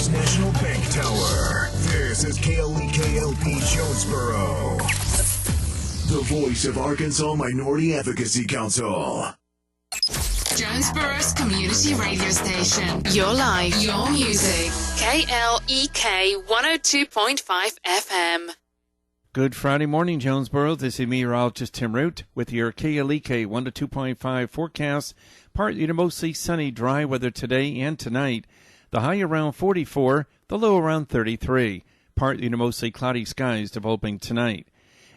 First National Bank Tower. This is KLEKLP Jonesboro, the voice of Arkansas Minority Advocacy Council. Jonesboro's community radio station. Your life, your music. KLEK 102.5 FM. Good Friday morning, Jonesboro. This is meteorologist Tim Root with your KLEK 1 to 2.5 forecast. Partly to mostly sunny, dry weather today and tonight. The high around 44, the low around 33. Partly to mostly cloudy skies developing tonight.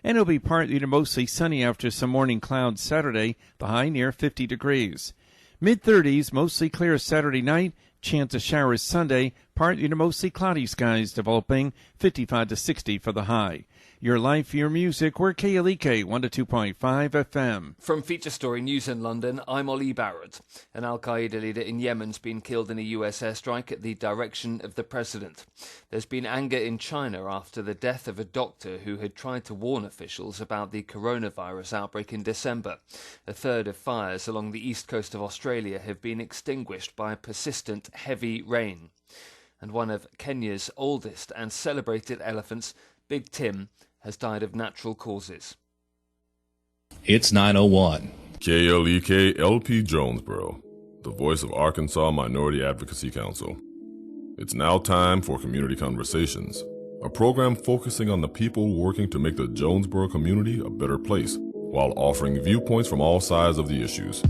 And it'll be partly to mostly sunny after some morning clouds Saturday, the high near 50 degrees. Mid-30s, mostly clear Saturday night, chance of showers Sunday, partly to mostly cloudy skies developing, 55 to 60 for the high. Your life, your music, we're KLEK 1 to 2.5 FM. From Feature Story News in London, I'm Ollie Barrett. An Al-Qaeda leader in Yemen's been killed in a US airstrike at the direction of the president. There's been anger in China after the death of a doctor who had tried to warn officials about the coronavirus outbreak in December. A third of fires along the east coast of Australia have been extinguished by persistent heavy rain. And one of Kenya's oldest and celebrated elephants, Big Tim, has died of natural causes. It's 9:01. KLEK LP Jonesboro, the voice of Arkansas Minority Advocacy Council. It's now time for Community Conversations, a program focusing on the people working to make the Jonesboro community a better place, while offering viewpoints from all sides of the issues.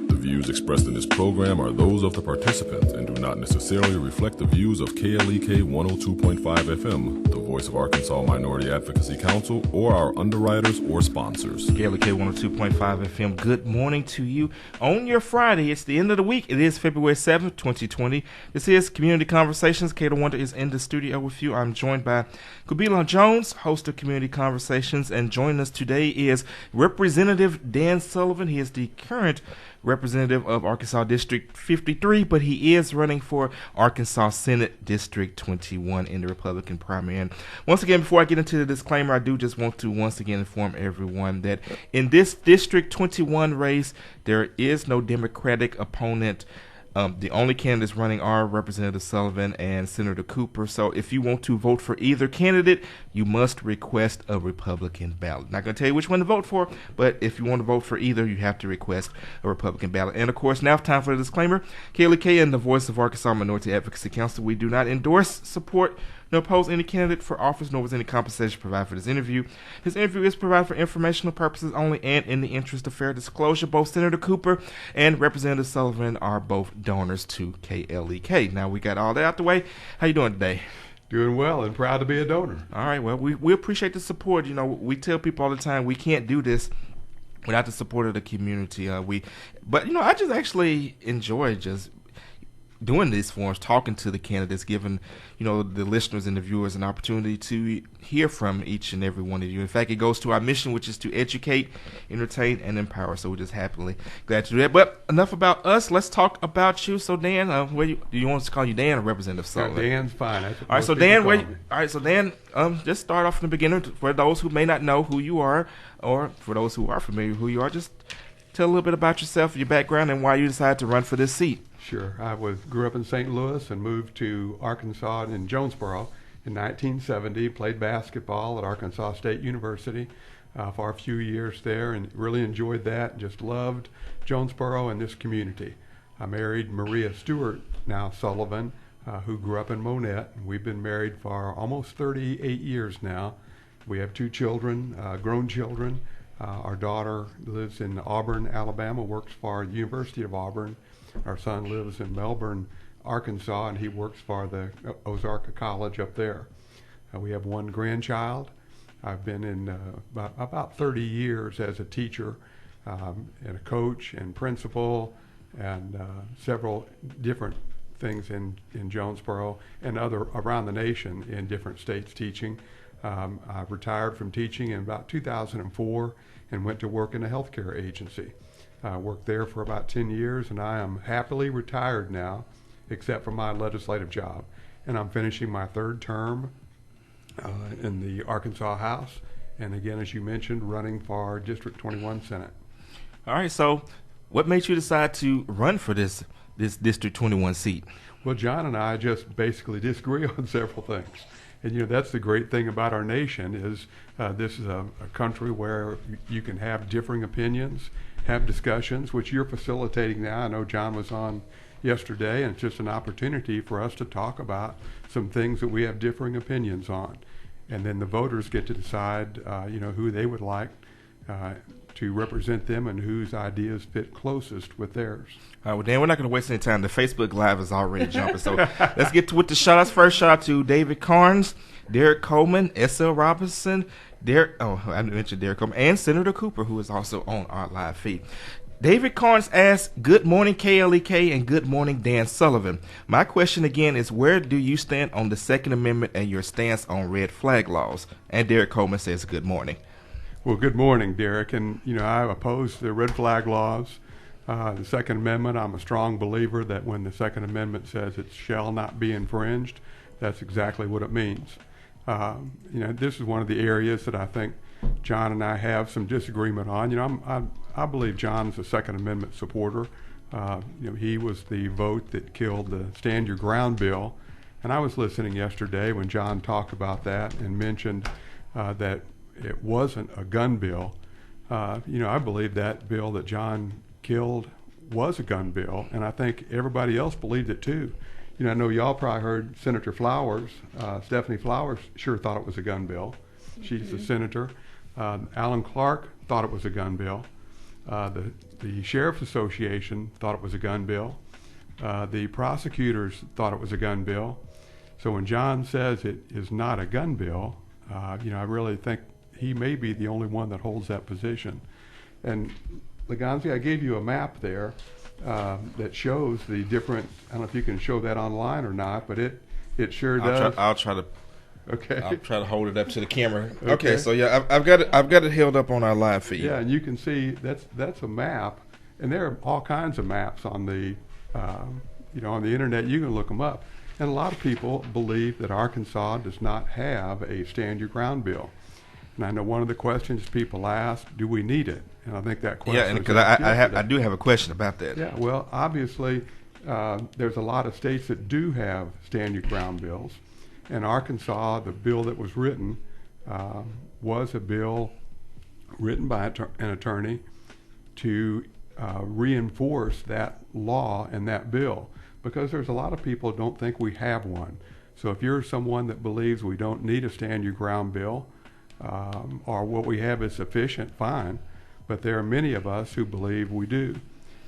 The views expressed in this program are those of the participants and do not necessarily reflect the views of KLEK 102.5 FM, the voice of Arkansas Minority Advocacy Council, or our underwriters or sponsors. KLEK 102.5 FM, good morning to you on your Friday. It's the end of the week. It is February 7th, 2020. This is Community Conversations. Kato Wonder is in the studio with you. I'm joined by Kubila Jones, host of Community Conversations, and joining us today is Representative Dan Sullivan. He is the current representative of Arkansas District 53, but he is running for Arkansas Senate District 21 in the Republican primary. And once again, before I get into the disclaimer, I do just want to once again inform everyone that in this District 21 race, there is no Democratic opponent. The only candidates running are Representative Sullivan and Senator Cooper. So if you want to vote for either candidate, you must request a Republican ballot. Not going to tell you which one to vote for, but if you want to vote for either, you have to request a Republican ballot. And of course, now time for the disclaimer. KLEK and the voice of Arkansas Minority Advocacy Council, we do not endorse, support, nor oppose any candidate for office, nor was any compensation provided for this interview. This interview is provided for informational purposes only and in the interest of fair disclosure. Both Senator Cooper and Representative Sullivan are both donors to KLEK. Now we got all that out the way. How you doing today? Doing well and proud to be a donor. All right, well, we appreciate the support. You know, we tell people all the time we can't do this without the support of the community. But, you know, I just actually enjoy just doing these forums, talking to the candidates, giving, you know, the listeners and the viewers an opportunity to hear from each and every one of you. In fact, it goes to our mission, which is to educate, entertain, and empower. So we're just happily glad to do that. But enough about us. Let's talk about you. So Dan, do you want us to call you Dan or Representative Sullivan? Dan's fine. All right, so Dan, just start off from the beginning. For those who may not know who you are, or for those who are familiar with who you are, just tell a little bit about yourself, your background, and why you decided to run for this seat. Sure. I grew up in St. Louis and moved to Arkansas in Jonesboro in 1970. Played basketball at Arkansas State University for a few years there and really enjoyed that. Just loved Jonesboro and this community. I married Maria Stewart, now Sullivan, who grew up in Monette. We've been married for almost 38 years now. We have 2 children, grown children. Our daughter lives in Auburn, Alabama, works for the University of Auburn. Our son lives in Melbourne, Arkansas, and he works for the Ozarka College up there. We have 1 grandchild. I've been in about 30 years as a teacher and a coach and principal and several different things in Jonesboro and around the nation in different states teaching. I retired from teaching in about 2004 and went to work in a healthcare agency. I worked there for about 10 years, and I am happily retired now, except for my legislative job. And I'm finishing my 3rd term in the Arkansas House, and again, as you mentioned, running for District 21 Senate. All right, so What made you decide to run for this District 21 seat? Well, John and I just basically disagree on several things. And, that's the great thing about our nation is this is a country where you can have differing opinions, have discussions, which you're facilitating now. I know John was on yesterday, and it's just an opportunity for us to talk about some things that we have differing opinions on. And then the voters get to decide, who they would like to represent them and whose ideas fit closest with theirs. All right, well, Dan, we're not going to waste any time. The Facebook Live is already jumping. So let's get with the shout-outs. First shout-out to David Carnes, Derek Coleman, S.L. Robinson, I mentioned Derek Coleman, and Senator Cooper, who is also on our live feed. David Carnes asks, good morning, KLEK, and good morning, Dan Sullivan. My question again is, where do you stand on the Second Amendment and your stance on red flag laws? And Derek Coleman says, good morning. Well, good morning, Derek. And, I oppose the red flag laws. The Second Amendment, I'm a strong believer that when the Second Amendment says it shall not be infringed, that's exactly what it means. This is one of the areas that I think John and I have some disagreement on. I believe John's a Second Amendment supporter. He was the vote that killed the Stand Your Ground bill. And I was listening yesterday when John talked about that and mentioned that it wasn't a gun bill. I believe that bill that John killed was a gun bill, and I think everybody else believed it too. I know y'all probably heard Senator Flowers, Stephanie Flowers, sure thought it was a gun bill. She's a senator. Alan Clark thought it was a gun bill. The Sheriff's Association thought it was a gun bill. The prosecutors thought it was a gun bill. So when John says it is not a gun bill, I really think he may be the only one that holds that position. And Leganzi, I gave you a map there that shows the different, I don't know if you can show that online or not, but it sure does. I'll try to. Okay. I'll try to hold it up to the camera. Okay, so yeah, I've got it held up on our live feed. Yeah, and you can see that's a map, and there are all kinds of maps on the on the internet. You can look them up, and a lot of people believe that Arkansas does not have a Stand Your Ground bill. And I know one of the questions people ask, do we need it? And I think that question. Yeah, because I do have a question about that. Yeah, well, obviously, there's a lot of states that do have Stand Your Ground bills. In Arkansas, the bill that was written was a bill written by an attorney to reinforce that law and that bill, because there's a lot of people who don't think we have one. So if you're someone that believes we don't need a Stand Your Ground bill, or what we have is sufficient, fine. But there are many of us who believe we do.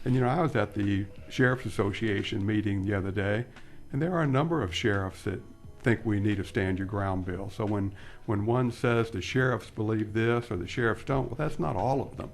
And I was at the Sheriff's Association meeting the other day, and there are a number of sheriffs that think we need a Stand Your Ground bill. So when one says the sheriffs believe this or the sheriffs don't, well, that's not all of them.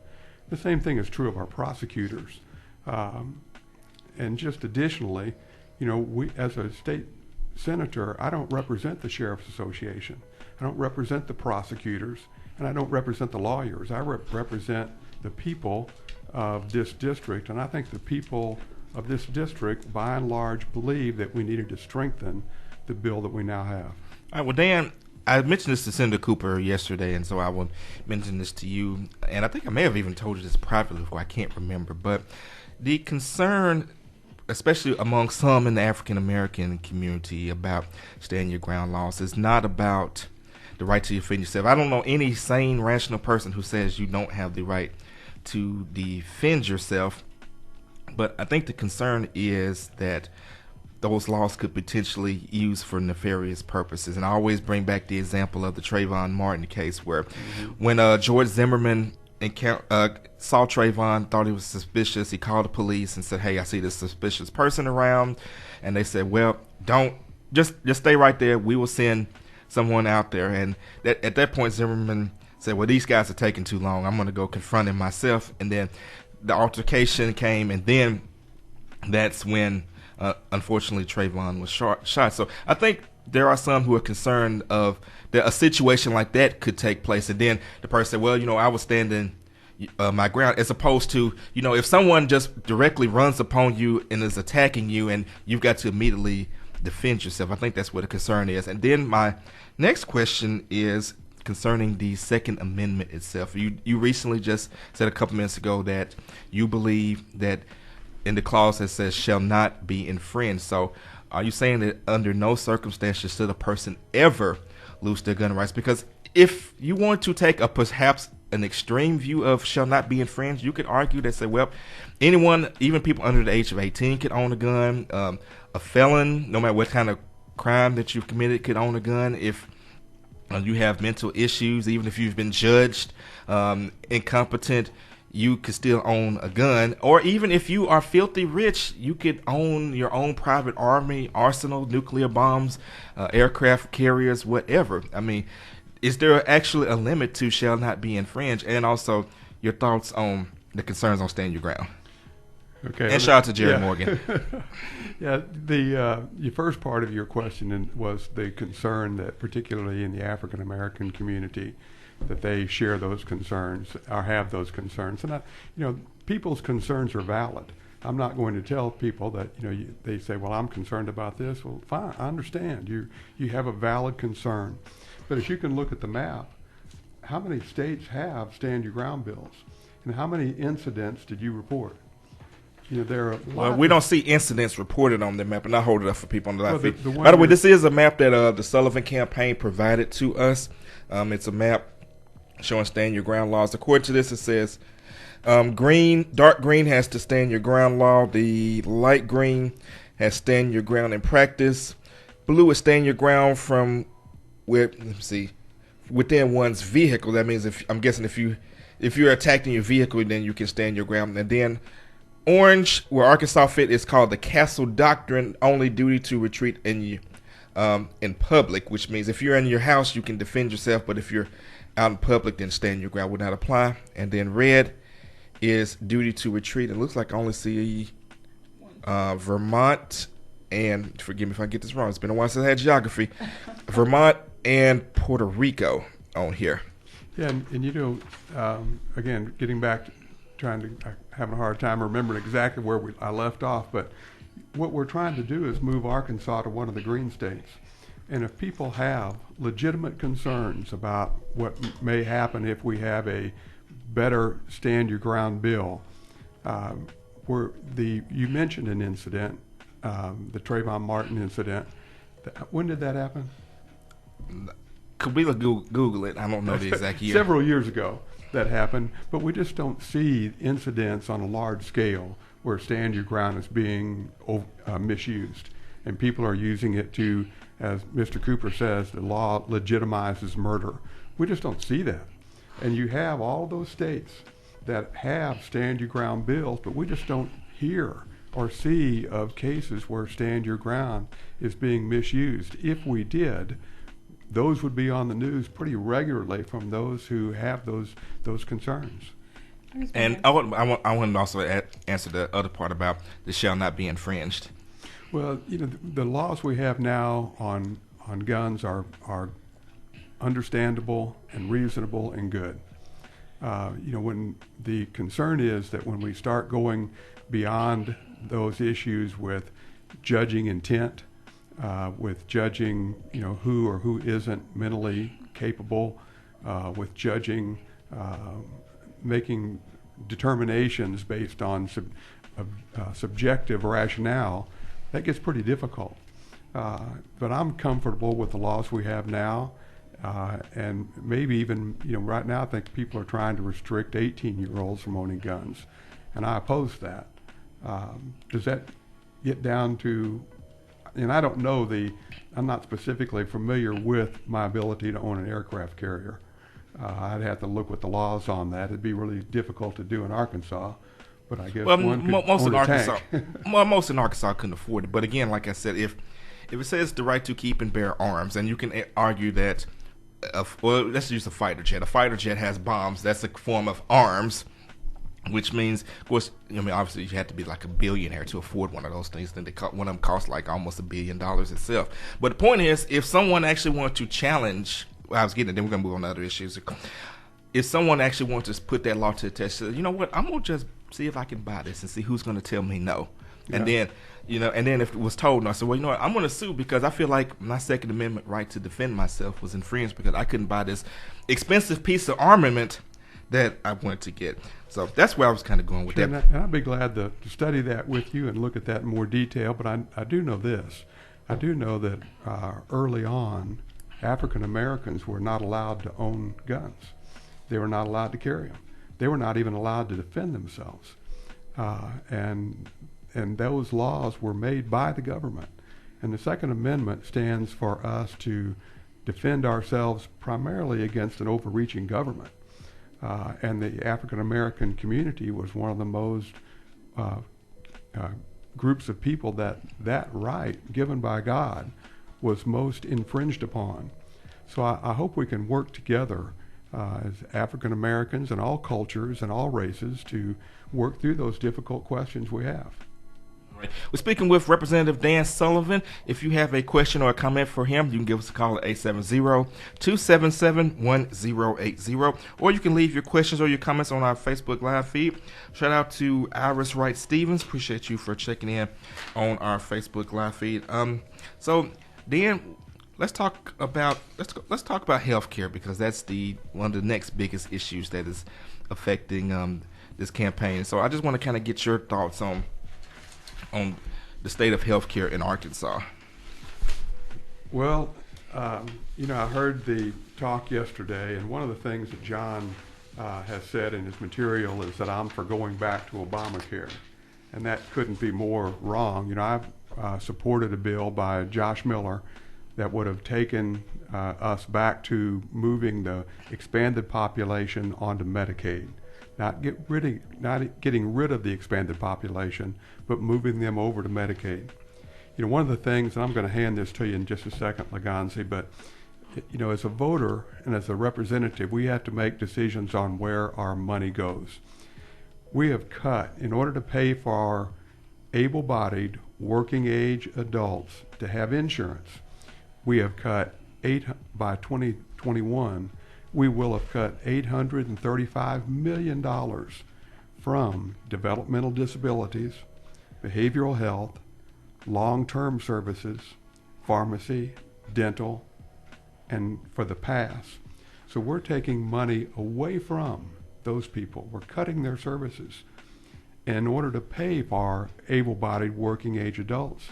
The same thing is true of our prosecutors. And just additionally, we, as a state senator, I don't represent the Sheriff's Association. I don't represent the prosecutors, and I don't represent the lawyers. I represent the people of this district, and I think the people of this district, by and large, believe that we needed to strengthen the bill that we now have. All right, well, Dan, I mentioned this to Senator Cooper yesterday, and so I will mention this to you, and I think I may have even told you this privately before, I can't remember, but the concern, especially among some in the African-American community, about Stand Your Ground laws is not about the right to defend yourself. I don't know any sane, rational person who says you don't have the right to defend yourself, but I think the concern is that those laws could potentially use for nefarious purposes. And I always bring back the example of the Trayvon Martin case, where when George Zimmerman saw Trayvon, thought he was suspicious, he called the police and said, hey, I see this suspicious person around. And they said, well, don't, just stay right there. We will send someone out there. And at that point, Zimmerman said, well, these guys are taking too long. I'm going to go confront him myself. And then the altercation came, and then that's when, unfortunately, Trayvon was shot. So I think there are some who are concerned of that a situation like that could take place. And then the person said, well, I was standing my ground, as opposed to, if someone just directly runs upon you and is attacking you and you've got to immediately defend yourself. I think that's what the concern is. And then my next question is, concerning the Second Amendment itself. You recently just said a couple minutes ago that you believe that in the clause that says shall not be infringed. So are you saying that under no circumstances should a person ever lose their gun rights? Because if you want to take a perhaps an extreme view of shall not be infringed, you could argue that say, well, anyone, even people under the age of 18 could own a gun. A felon, no matter what kind of crime that you've committed, could own a gun. If you have mental issues, even if you've been judged incompetent, you could still own a gun. Or even if you are filthy rich, you could own your own private army, arsenal, nuclear bombs, aircraft carriers, whatever. I mean, is there actually a limit to shall not be infringed? And also your thoughts on the concerns on stand your ground. Okay. And shout out to Jerry Morgan. Yeah, your first part of your question was the concern that particularly in the African American community that they share those concerns or have those concerns. And people's concerns are valid. I'm not going to tell people that, they say, well, I'm concerned about this. Well, fine, I understand. You have a valid concern. But as you can look at the map, how many states have stand your ground bills? And how many incidents did you report? There are we don't see incidents reported on the map, and I hold it up for people on the live feed. By By the way, this is a map that the Sullivan campaign provided to us. It's a map showing stand your ground laws. According to this, it says dark green has the stand your ground law. The light green has stand your ground in practice. Blue is stand your ground from within one's vehicle. That means if you're attacked in your vehicle, then you can stand your ground. And then orange, where Arkansas fit, is called the Castle Doctrine, only duty to retreat in public, which means if you're in your house, you can defend yourself, but if you're out in public, then stand your ground would not apply. And then red is duty to retreat. It looks like I only see Vermont, and forgive me if I get this wrong, it's been a while since I had geography, Vermont and Puerto Rico on here. Yeah, and again, getting back to having a hard time remembering exactly where I left off, but what we're trying to do is move Arkansas to one of the green states. And if people have legitimate concerns about what may happen if we have a better stand your ground bill, you mentioned an incident, the Trayvon Martin incident. When did that happen? Could we Google it? I don't know the exact year. Several years ago that happened, but we just don't see incidents on a large scale where stand your ground is being misused. And people are using it to, as Mr. Cooper says, the law legitimizes murder. We just don't see that. And you have all those states that have stand your ground bills, but we just don't hear or see of cases where stand your ground is being misused. If we did, those would be on the news pretty regularly from those who have those concerns. And I want to also answer the other part about the shall not be infringed. Well, the laws we have now on guns are understandable and reasonable and good. When the concern is that when we start going beyond those issues with judging intent, with judging, who or who isn't mentally capable, with judging, making determinations based on subjective rationale, that gets pretty difficult. But I'm comfortable with the laws we have now, and maybe even, right now I think people are trying to restrict 18-year-olds from owning guns, and I oppose that. Does that get down to, and I don't know I'm not specifically familiar with my ability to own an aircraft carrier. I'd have to look with the laws on that. It'd be really difficult to do in Arkansas, but I guess most in Arkansas couldn't afford it. But again, like I said, if it says the right to keep and bear arms, and you can argue that, let's use a fighter jet. A fighter jet has bombs. That's a form of arms, which means, of course, obviously you have to be like a billionaire to afford one of those things. Then one of them costs like almost $1 billion itself. But the point is, if someone actually wanted to challenge, then we're going to move on to other issues. If someone actually wants to put that law to the test, you know what, I'm going to just see if I can buy this and see who's going to tell me no. And then, and then if it was told, and I said, well, what, I'm going to sue because I feel like my Second Amendment right to defend myself was infringed because I couldn't buy this expensive piece of armament that I wanted to get. So that's where I was kind of going with that. And I'd be glad to study that with you and look at that in more detail, but I do know this. I do know that early on, African Americans were not allowed to own guns. They were not allowed to carry them. They were not even allowed to defend themselves. And those laws were made by the government. And the Second Amendment stands for us to defend ourselves primarily against an overreaching government. And the African American community was one of the most groups of people that right given by God was most infringed upon. So I hope we can work together as African Americans and all cultures and all races to work through those difficult questions we have. Right. We're speaking with Representative Dan Sullivan. If you have a question or a comment for him, you can give us a call at 870-277-1080, or you can leave your questions or your comments on our Facebook Live feed. Shout out to Iris Wright Stevens. Appreciate you for checking in on our Facebook Live feed. So Dan, let's talk about healthcare, because that's one of the next biggest issues that is affecting this campaign. So I just want to kind of get your thoughts on the state of healthcare in Arkansas. Well, I heard the talk yesterday, and one of the things that John has said in his material is that I'm for going back to Obamacare, and that couldn't be more wrong. I've supported a bill by Josh Miller that would have taken us back to moving the expanded population onto Medicaid. Not getting rid of the expanded population, but moving them over to Medicaid. One of the things, and I'm going to hand this to you in just a second, Laganzi, but as a voter and as a representative, we have to make decisions on where our money goes. We have cut, in order to pay for our able-bodied, working-age adults to have insurance, we have cut by 2021. We will have cut $835 million from developmental disabilities, behavioral health, long-term services, pharmacy, dental, and for the pass. So we're taking money away from those people. We're cutting their services in order to pay for our able-bodied working-age adults.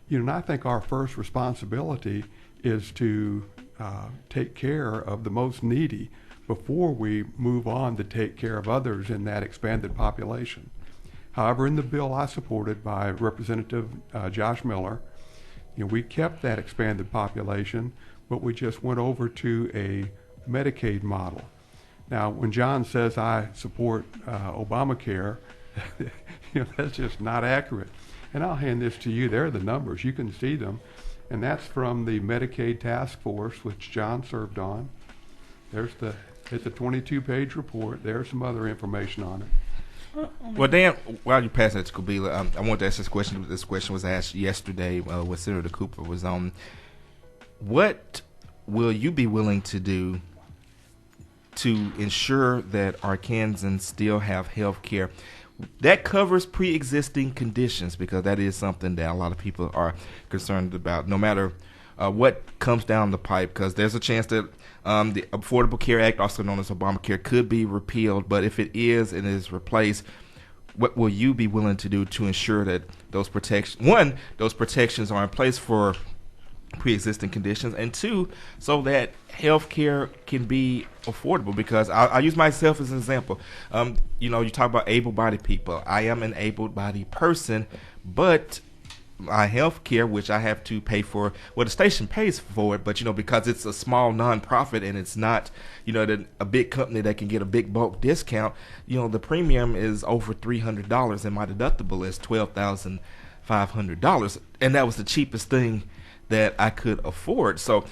And I think our first responsibility is to take care of the most needy before we move on to take care of others in that expanded population. However, in the bill I supported by Representative Josh Miller, we kept that expanded population, but we just went over to a Medicaid model. Now, when John says I support Obamacare, that's just not accurate. And I'll hand this to you. There are the numbers. You can see them. And that's from the Medicaid Task Force, which John served on. It's a 22-page report. There's some other information on it. Well, Dan, while you pass that to Kabila, I want to ask this question. This question was asked yesterday when Senator Cooper was on. What will you be willing to do to ensure that Arkansans still have health care that covers pre-existing conditions? Because that is something that a lot of people are concerned about, no matter what comes down the pipe, because there's a chance that the Affordable Care Act, also known as Obamacare, could be repealed. But if it is and is replaced, what will you be willing to do to ensure that those protections are in place for pre-existing conditions, and two, so that health care can be affordable? Because I'll use myself as an example. You talk about able-bodied people. I am an able-bodied person, but my health care, which I have to pay for, well, the station pays for it, but because it's a small nonprofit and it's not a big company that can get a big bulk discount, the premium is over $300 and my deductible is $12,500, and that was the cheapest thing that I could afford. So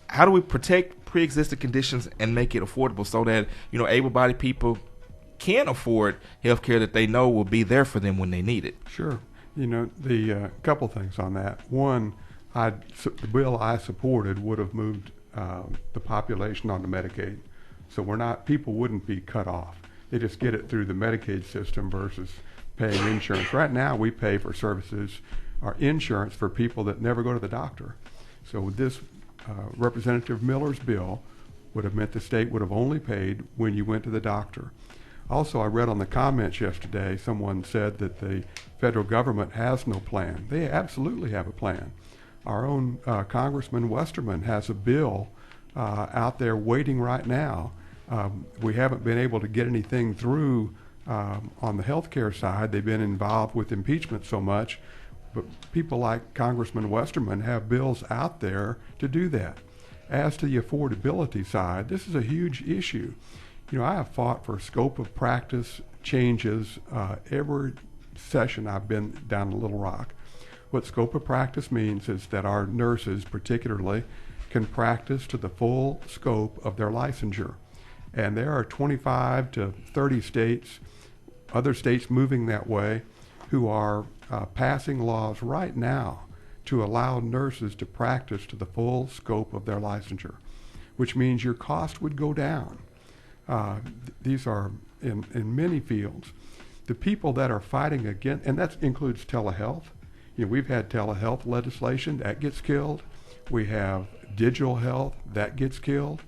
how do we protect pre-existing conditions and make it affordable so that able-bodied people can afford health care that they know will be there for them when they need it? Sure. The couple things on that. One, the bill I supported would have moved the population onto Medicaid. So people wouldn't be cut off. They just get it through the Medicaid system versus paying insurance. Right now, we pay for services, our insurance, for people that never go to the doctor. So this Representative Miller's bill would have meant the state would have only paid when you went to the doctor. Also, I read on the comments yesterday, someone said that the federal government has no plan. They absolutely have a plan. Our own Congressman Westerman has a bill out there waiting right now. We haven't been able to get anything through on the health care side. They've been involved with impeachment so much, but people like Congressman Westerman have bills out there to do that. As to the affordability side, this is a huge issue. You know, I have fought for scope of practice changes every session I've been down to Little Rock. What scope of practice means is that our nurses particularly can practice to the full scope of their licensure. And there are 25 to 30 states, other states moving that way, who are passing laws right now to allow nurses to practice to the full scope of their licensure, which means your cost would go down. These are in many fields. The people that are fighting against, and that includes telehealth. You know, we've had telehealth legislation that gets killed. We have digital health that gets killed.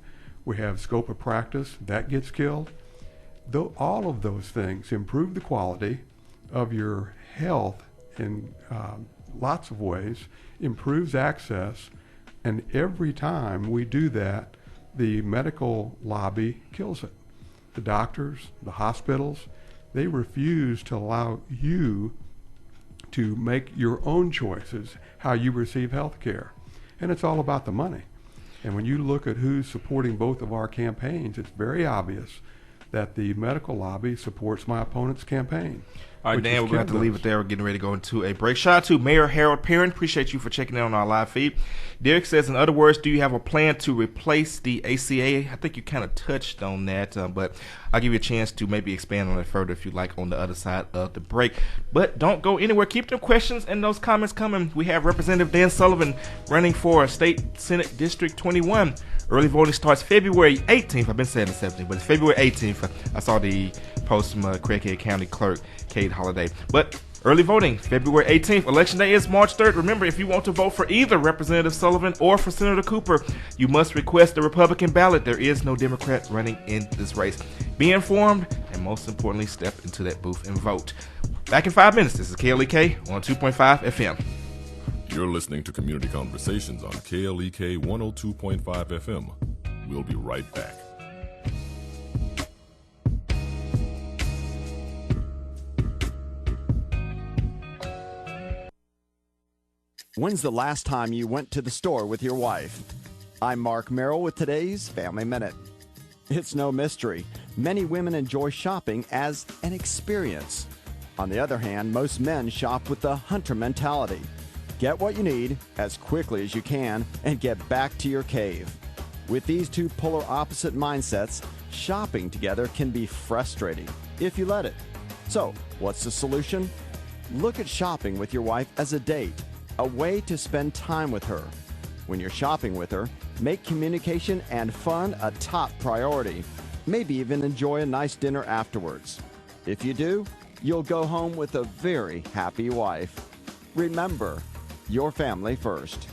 We have scope of practice that gets killed. Though all of those things improve the quality of your health in lots of ways, improves access, and every time we do that, the medical lobby kills it. The doctors, the hospitals, they refuse to allow you to make your own choices how you receive health care. And it's all about the money. And when you look at who's supporting both of our campaigns, it's very obvious that the medical lobby supports my opponent's campaign. All right, Dan, we're going to have to leave it there. We're getting ready to go into a break. Shout out to Mayor Harold Perrin. Appreciate you for checking in on our live feed. Derek says, in other words, do you have a plan to replace the ACA? I think you kind of touched on that, but I'll give you a chance to maybe expand on it further if you like on the other side of the break. But don't go anywhere. Keep them questions and those comments coming. We have Representative Dan Sullivan running for State Senate District 21. Early voting starts February 18th. I've been saying the 17th, but it's February 18th. I saw the post from Craighead County Clerk Kate Holliday. But early voting, February 18th. Election day is March 3rd. Remember, if you want to vote for either Representative Sullivan or for Senator Cooper, you must request the Republican ballot. There is no Democrat running in this race. Be informed, and most importantly, step into that booth and vote. Back in 5 minutes. This is KLEK on 2.5 FM. You're listening to Community Conversations on KLEK 102.5 FM. We'll be right back. When's the last time you went to the store with your wife? I'm Mark Merrill with today's Family Minute. It's no mystery. Many women enjoy shopping as an experience. On the other hand, most men shop with the hunter mentality. Get what you need as quickly as you can and get back to your cave. With these two polar opposite mindsets, shopping together can be frustrating if you let it. So, what's the solution? Look at shopping with your wife as a date, a way to spend time with her. When you're shopping with her, make communication and fun a top priority. Maybe even enjoy a nice dinner afterwards. If you do, you'll go home with a very happy wife. Remember, your family first.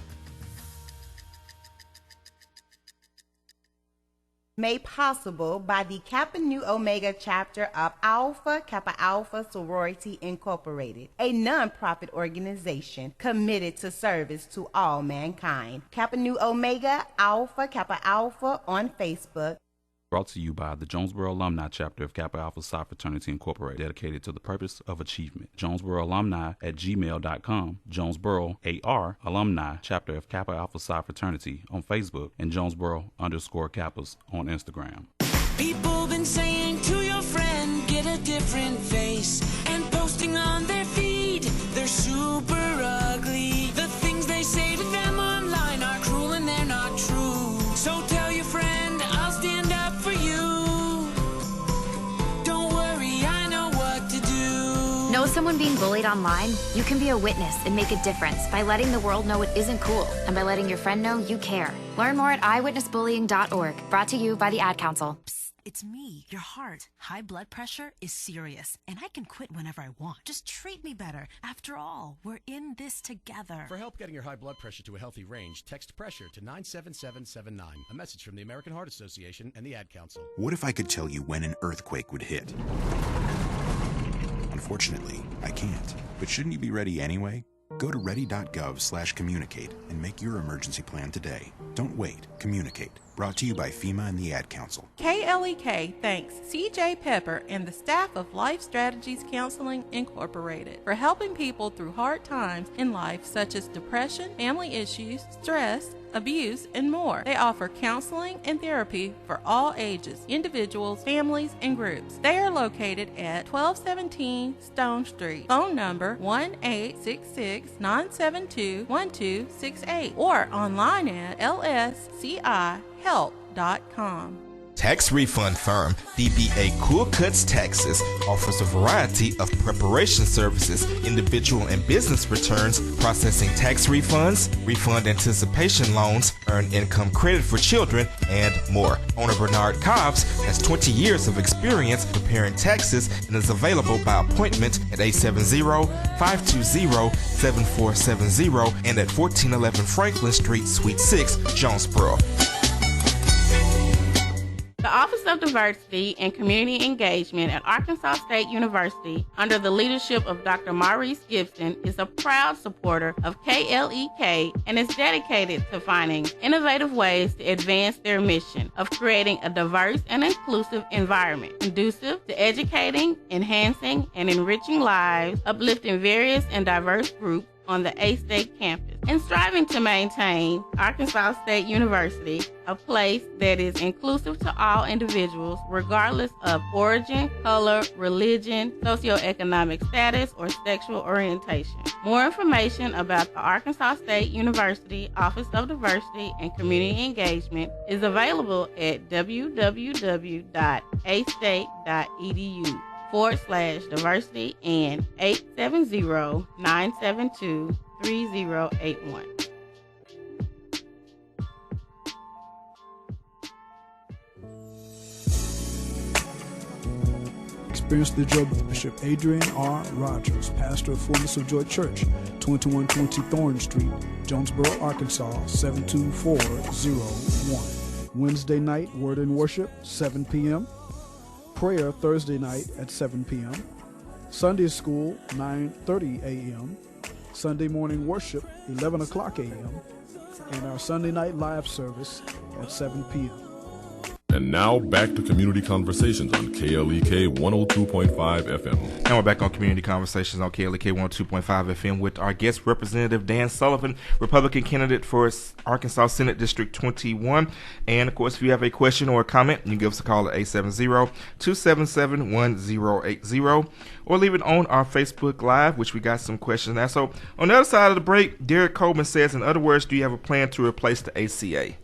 Made possible by the Kappa Nu Omega chapter of Alpha Kappa Alpha Sorority Incorporated, a non-profit organization committed to service to all mankind. Kappa Nu Omega Alpha Kappa Alpha on Facebook. Brought to you by the Jonesboro Alumni Chapter of Kappa Alpha Psi Fraternity Incorporated, dedicated to the purpose of achievement. Jonesboro Alumni at gmail.com, Jonesboro AR Alumni Chapter of Kappa Alpha Psi Fraternity on Facebook, and Jonesboro_Kappas on Instagram. People been saying to your friend, get a different face, and posting on their feed, they're super ugly. The things they say to them online are cruel and they're not true. So tell your friend, I'll stand up for you. Don't worry, I know what to do. Know someone being bullied online? You can be a witness and make a difference by letting the world know it isn't cool and by letting your friend know you care. Learn more at eyewitnessbullying.org. Brought to you by the Ad Council. Psst. It's me, your heart. High blood pressure is serious, and I can quit whenever I want. Just treat me better. After all, we're in this together. For help getting your high blood pressure to a healthy range, text pressure to 97779. A message from the American Heart Association and the Ad Council. What if I could tell you when an earthquake would hit? Unfortunately, I can't. But shouldn't you be ready anyway? Go to ready.gov/communicate and make your emergency plan today. Don't wait. Communicate. Brought to you by FEMA and the Ad Council. KLEK thanks C.J. Pepper and the staff of Life Strategies Counseling Incorporated for helping people through hard times in life such as depression, family issues, stress, abuse, and more. They offer counseling and therapy for all ages, individuals, families, and groups. They are located at 1217 Stone Street. Phone number 1-866-972-1268 or online at lscihelp.com. Tax refund firm DBA Cool Cuts Taxes offers a variety of preparation services, individual and business returns, processing tax refunds, refund anticipation loans, earned income credit for children, and more. Owner Bernard Cobbs has 20 years of experience preparing taxes and is available by appointment at 870-520-7470 and at 1411 Franklin Street, Suite 6, Jonesboro. The Office of Diversity and Community Engagement at Arkansas State University, under the leadership of Dr. Maurice Gibson, is a proud supporter of KLEK and is dedicated to finding innovative ways to advance their mission of creating a diverse and inclusive environment, conducive to educating, enhancing, and enriching lives, uplifting various and diverse groups on the A-State campus, and striving to maintain Arkansas State University a place that is inclusive to all individuals, regardless of origin, color, religion, socioeconomic status, or sexual orientation. More information about the Arkansas State University Office of Diversity and Community Engagement is available at www.astate.edu/diversity and 870-972-3081. Experience the joy with Bishop Adrian R. Rogers, pastor of Fullness of Joy Church, 2120 Thorn Street, Jonesboro, Arkansas, 72401. Wednesday night, Word and Worship, 7 p.m. Prayer Thursday night at 7 p.m. Sunday School, 9:30 a.m. Sunday morning worship, 11 o'clock a.m. And our Sunday night live service at 7 p.m. And now back to Community Conversations on KLEK 102.5 FM. And we're back on Community Conversations on KLEK 102.5 FM with our guest, Representative Dan Sullivan, Republican candidate for Arkansas Senate District 21. And, of course, if you have a question or a comment, you can give us a call at 870-277-1080 or leave it on our Facebook Live, which we got some questions now. So, on the other side of the break, Derek Coleman says, in other words, do you have a plan to replace the ACA?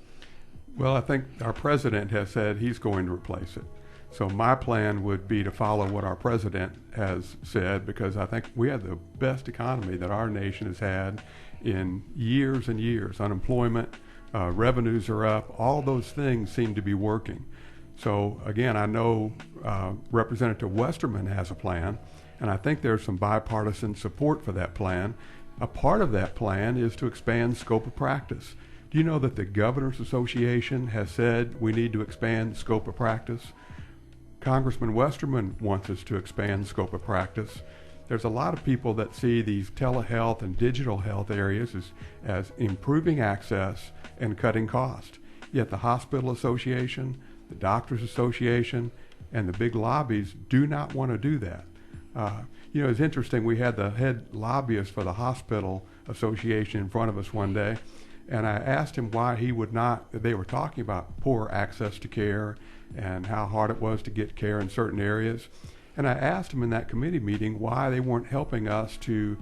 Well, I think our president has said he's going to replace it. So my plan would be to follow what our president has said, because I think we have the best economy that our nation has had in years and years. Unemployment, revenues are up. All those things seem to be working. So again, I know Representative Westerman has a plan, and I think there's some bipartisan support for that plan. A part of that plan is to expand scope of practice. Do you know that the Governors Association has said we need to expand scope of practice? Congressman Westerman wants us to expand scope of practice. There's a lot of people that see these telehealth and digital health areas as improving access and cutting cost. Yet the Hospital Association, the Doctors Association, and the big lobbies do not want to do that. It's interesting. We had the head lobbyist for the Hospital Association in front of us one day, and I asked him why he would not. They were talking about poor access to care and how hard it was to get care in certain areas. And I asked him in that committee meeting why they weren't helping us to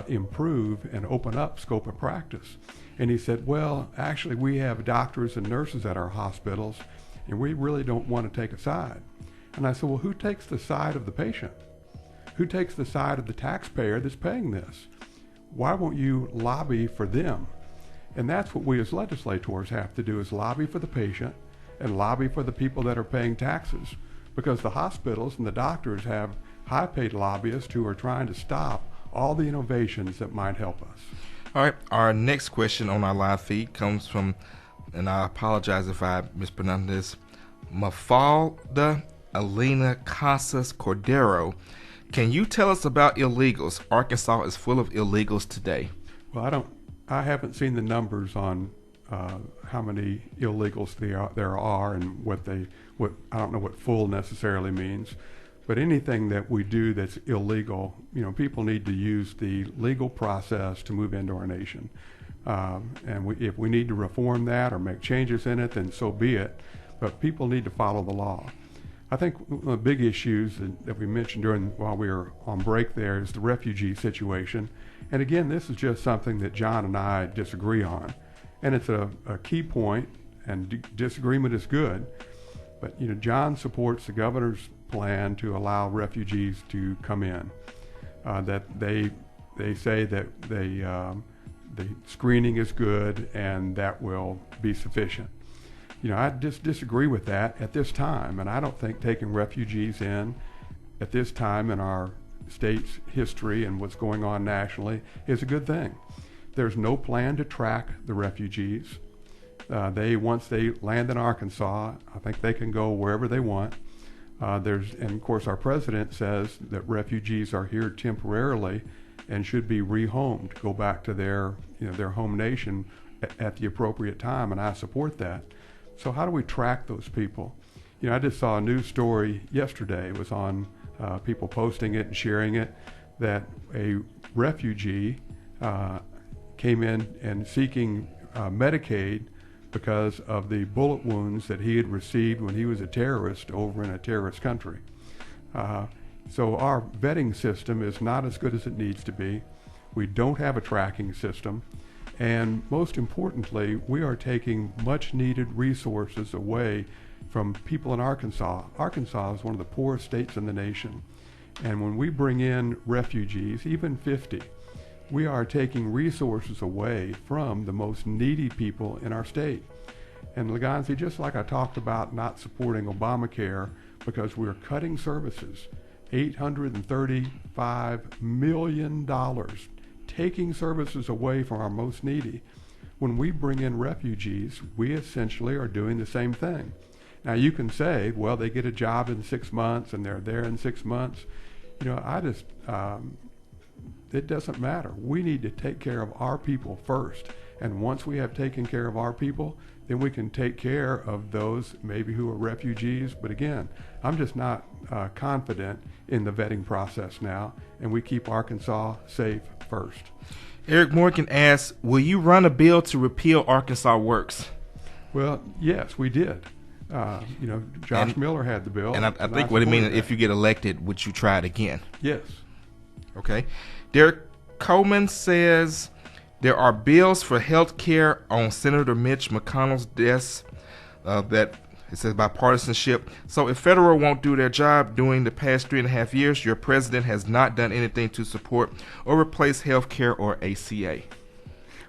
improve and open up scope of practice. And he said, well, actually, we have doctors and nurses at our hospitals, and we really don't want to take a side. And I said, well, who takes the side of the patient? Who takes the side of the taxpayer that's paying this? Why won't you lobby for them? And that's what we as legislators have to do, is lobby for the patient and lobby for the people that are paying taxes, because the hospitals and the doctors have high-paid lobbyists who are trying to stop all the innovations that might help us. All right, our next question on our live feed comes from, and I apologize if I mispronounce this, Mafalda Elena Casas Cordero. Can you tell us about illegals? Arkansas is full of illegals today. Well, I haven't seen the numbers on how many illegals there are and what I don't know what full necessarily means. But anything that we do that's illegal, people need to use the legal process to move into our nation. And if we need to reform that or make changes in it, then so be it. But people need to follow the law. I think one of the big issues that we mentioned while we were on break there is the refugee situation. And again, this is just something that John and I disagree on. And it's a key point, and disagreement is good. But John supports the governor's plan to allow refugees to come in. That they say that the screening is good and that will be sufficient. I just disagree with that at this time, and I don't think taking refugees in at this time in our state's history and what's going on nationally is a good thing. There's no plan to track the refugees. Once they land in Arkansas, I think they can go wherever they want. And of course our president says that refugees are here temporarily and should be rehomed, go back to their home nation at the appropriate time, and I support that. So how do we track those people? I just saw a news story yesterday. It was on people posting it and sharing it, that a refugee came in and seeking Medicaid because of the bullet wounds that he had received when he was a terrorist over in a terrorist country. So our vetting system is not as good as it needs to be. We don't have a tracking system. And most importantly, we are taking much needed resources away from people in Arkansas. Arkansas is one of the poorest states in the nation. And when we bring in refugees, even 50, we are taking resources away from the most needy people in our state. And Leganzi, just like I talked about not supporting Obamacare because we're cutting services, $835 million, taking services away from our most needy. When we bring in refugees, we essentially are doing the same thing. Now you can say, well, they get a job in 6 months and they're there in 6 months. It doesn't matter. We need to take care of our people first. And once we have taken care of our people, then we can take care of those maybe who are refugees. But again, I'm just not confident in the vetting process now, and we keep Arkansas safe first. Eric Morgan asks, will you run a bill to repeal Arkansas Works? Well, yes, we did. Josh Miller had the bill. And I think what it means, if you get elected, would you try it again? Yes. Okay. Derek Coleman says there are bills for health care on Senator Mitch McConnell's desk that it says bipartisanship. So if federal won't do their job during the past 3.5 years, your president has not done anything to support or replace health care or ACA.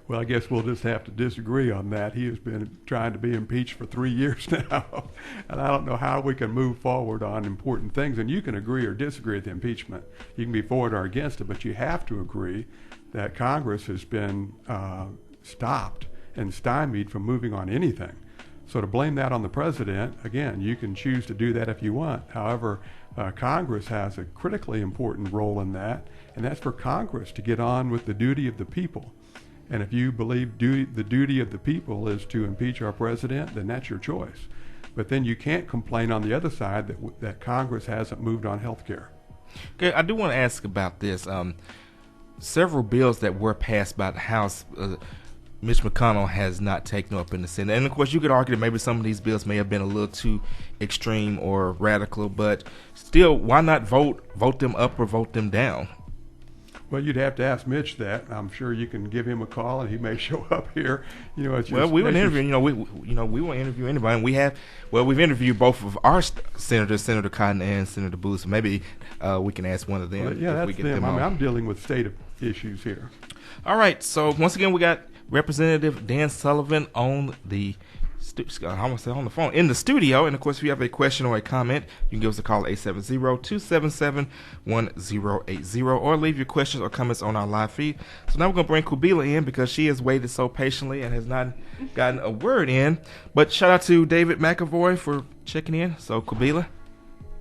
Well, I guess we'll just have to disagree on that. He has been trying to be impeached for 3 years now, and I don't know how we can move forward on important things. And you can agree or disagree with the impeachment. You can be for it or against it, but you have to agree that Congress has been stopped and stymied from moving on anything. So to blame that on the president, again, you can choose to do that if you want. However, Congress has a critically important role in that, and that's for Congress to get on with the duty of the people. And if you believe the duty of the people is to impeach our president, then that's your choice. But then you can't complain on the other side that Congress hasn't moved on health care. Okay, I do want to ask about this. Several bills that were passed by the House, Mitch McConnell has not taken up in the Senate. And of course, you could argue that maybe some of these bills may have been a little too extreme or radical, but still, why not vote them up or vote them down? Well, you'd have to ask Mitch that. I'm sure you can give him a call, and he may show up here. We were interviewing. We won't interview anybody. And we've interviewed both of our senators, Senator Cotton and Senator Booth. So maybe we can ask one of them. Well, yeah, if we get them. I'm dealing with state issues here. All right. So once again, we got Representative Dan Sullivan on the on the phone, in the studio. And of course, if you have a question or a comment, you can give us a call at 870-277-1080 or leave your questions or comments on our live feed. So now we're going to bring Kubila in because she has waited so patiently and has not gotten a word in. But shout out to David McAvoy for checking in. So Kubila.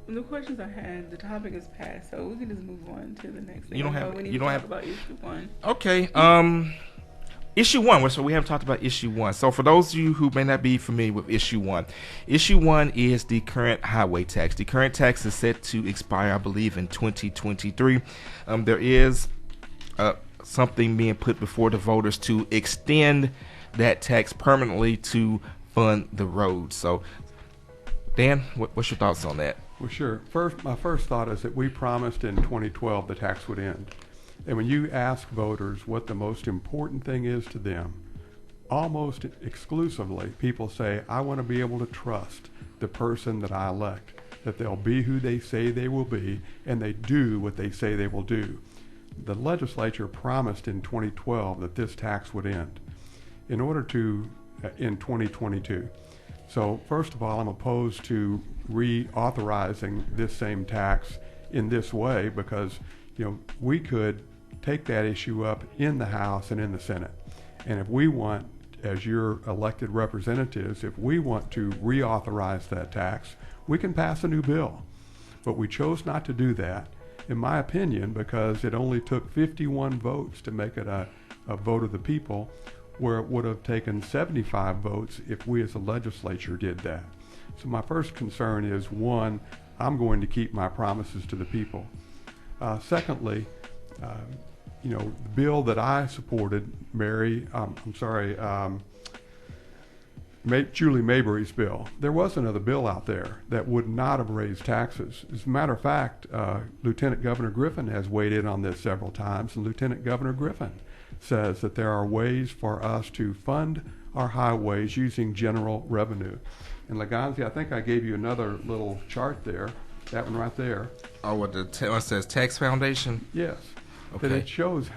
The questions I had, the topic is passed, so we can just move on to the next thing. You don't have about issue 1. Okay. Issue 1. So we haven't talked about issue 1. So for those of you who may not be familiar with issue 1 is the current highway tax. The current tax is set to expire, I believe, in 2023. There is something being put before the voters to extend that tax permanently to fund the roads. So, Dan, what's your thoughts on that? Well, sure. My first thought is that we promised in 2012 the tax would end. And when you ask voters what the most important thing is to them, almost exclusively people say, I want to be able to trust the person that I elect, that they'll be who they say they will be, and they do what they say they will do. The legislature promised in 2012 that this tax would end in 2022. So first of all, I'm opposed to reauthorizing this same tax in this way because, we could take that issue up in the House and in the Senate. And if we want, as your elected representatives, if we want to reauthorize that tax, we can pass a new bill. But we chose not to do that, in my opinion, because it only took 51 votes to make it a vote of the people, where it would have taken 75 votes if we as a legislature did that. So my first concern is, one, I'm going to keep my promises to the people. Secondly, the bill that I supported, Julie Mayberry's bill, there was another bill out there that would not have raised taxes. As a matter of fact, Lieutenant Governor Griffin has weighed in on this several times, and Lieutenant Governor Griffin says that there are ways for us to fund our highways using general revenue. And Laganzi, I think I gave you another little chart there, that one right there. Oh, what it says Tax Foundation? Yes. Okay. That it shows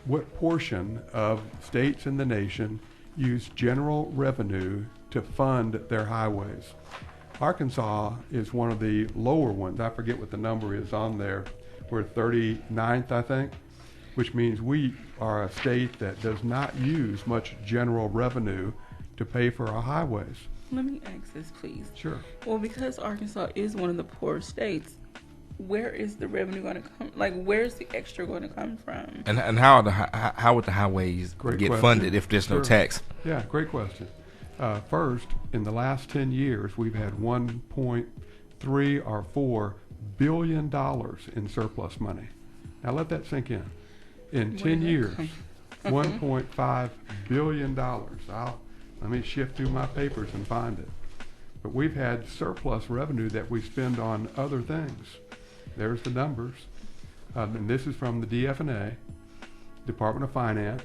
what portion of states in the nation use general revenue to fund their highways. Arkansas is one of the lower ones. I forget what the number is on there. We're 39th, I think, which means we are a state that does not use much general revenue to pay for our highways. Let me ask this, please. Sure. Well, because Arkansas is one of the poor states, where is the revenue going to come? Like, where's the extra going to come from? And how would the highways get funded if there's no tax? Yeah, great question. First, in the last 10 years, we've had 1.3 or 4 billion dollars in surplus money. Now let that sink in. In 10 years, $1.5 billion. Let me shift through my papers and find it. But we've had surplus revenue that we spend on other things. There's the numbers. And this is from the DF&A, Department of Finance.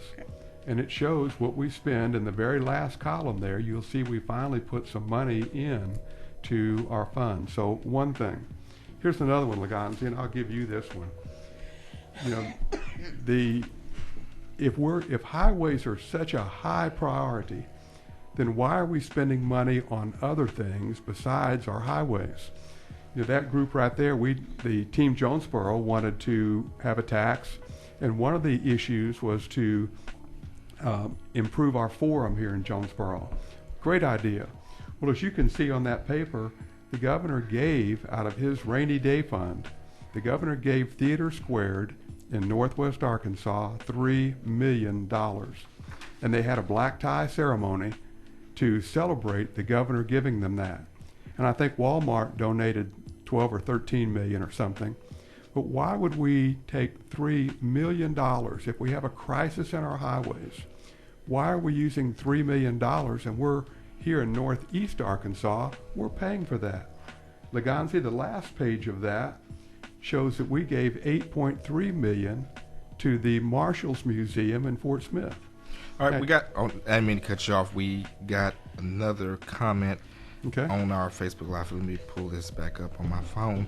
And it shows what we spend in the very last column there. You'll see we finally put some money in to our fund. So one thing. Here's another one, Laganzi, and I'll give you this one. If highways are such a high priority, then why are we spending money on other things besides our highways? That group right there, the Team Jonesboro wanted to have a tax, and one of the issues was to improve our forum here in Jonesboro. Great idea. Well, as you can see on that paper, the governor gave out of his rainy day fund, the governor gave Theater Squared in Northwest Arkansas $3 million. And they had a black tie ceremony to celebrate the governor giving them that. And I think Walmart donated 12 or 13 million or something. But why would we take $3 million if we have a crisis in our highways? Why are we using $3 million and we're here in Northeast Arkansas, we're paying for that? Laganzi, the last page of that shows that we gave $8.3 million to the Marshals Museum in Fort Smith. All right, I didn't mean to cut you off. We got another comment on our Facebook Live. Let me pull this back up on my phone.